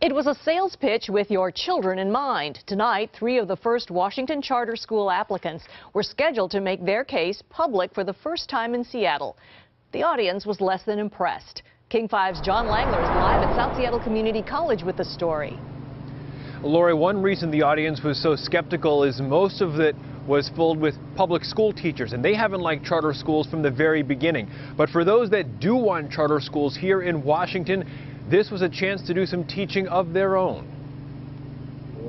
It was a sales pitch with your children in mind. Tonight, 3 of the first Washington charter school applicants were scheduled to make their case public for the first time in Seattle. The audience was less than impressed. King 5's John Langler is live at South Seattle Community College with the story. Lori, one reason the audience was so skeptical is most of it was filled with public school teachers, and they haven't liked charter schools from the very beginning. But for those that do want charter schools here in Washington, this was a chance to do some teaching of their own.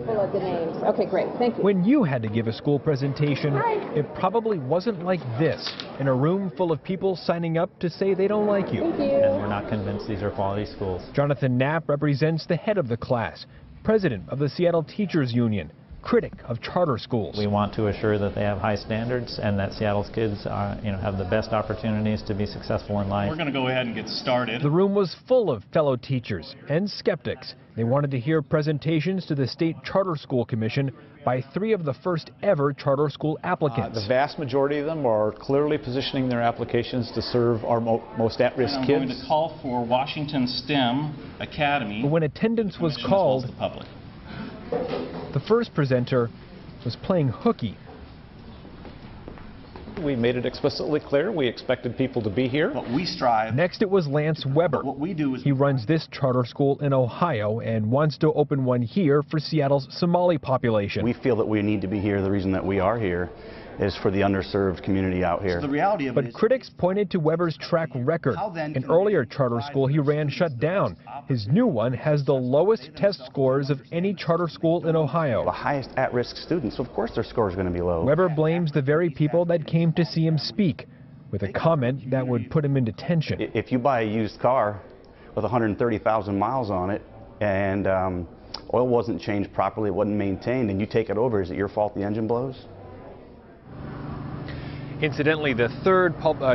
Pull out the names. Okay, great. Thank you. When you had to give a school presentation, it probably wasn't like this, in a room full of people signing up to say they don't like you. Thank you. And we're not convinced these are quality schools. Jonathan Knapp represents the head of the class, president of the Seattle Teachers Union, critic of charter schools. We want to assure that they have high standards and that Seattle's kids have the best opportunities to be successful in life. We're going to go ahead and get started. The room was full of fellow teachers and skeptics. They wanted to hear presentations to the State Charter School Commission by 3 of the first ever charter school applicants. The vast majority of them are clearly positioning their applications to serve our most at-risk kids. I'm going to call for Washington STEM Academy. But when attendance was called, the public. The first presenter was playing hooky. We made it explicitly clear we expected people to be here. But we strive. Next, it was Lance Weber. What we do is He runs this charter school in Ohio and wants to open one here for Seattle's Somali population. We feel that we need to be here. The reason that we are here is for the underserved community out here. the reality of it But is critics pointed to Weber's track record. An earlier charter school he ran shut down. His new one has the lowest test scores of any charter school in Ohio. The highest at-risk students, so of course their score is going to be low. Weber blames the very people that came to see him speak, with a comment that would put him in detention. If you buy a used car with 130,000 miles on it and oil wasn't changed properly, it wasn't maintained, and you take it over, is it your fault the engine blows? Incidentally, the third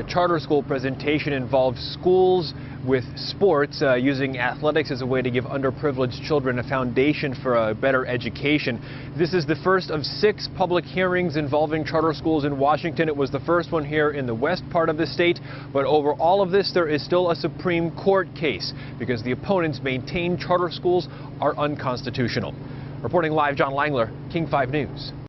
charter school presentation involved schools with sports, using athletics as a way to give underprivileged children a foundation for a better education. This is the first of 6 public hearings involving charter schools in Washington. It was the first one here in the west part of the state, but over all of this there is still a Supreme Court case because the opponents maintain charter schools are unconstitutional. Reporting live, John Langler, King 5 News.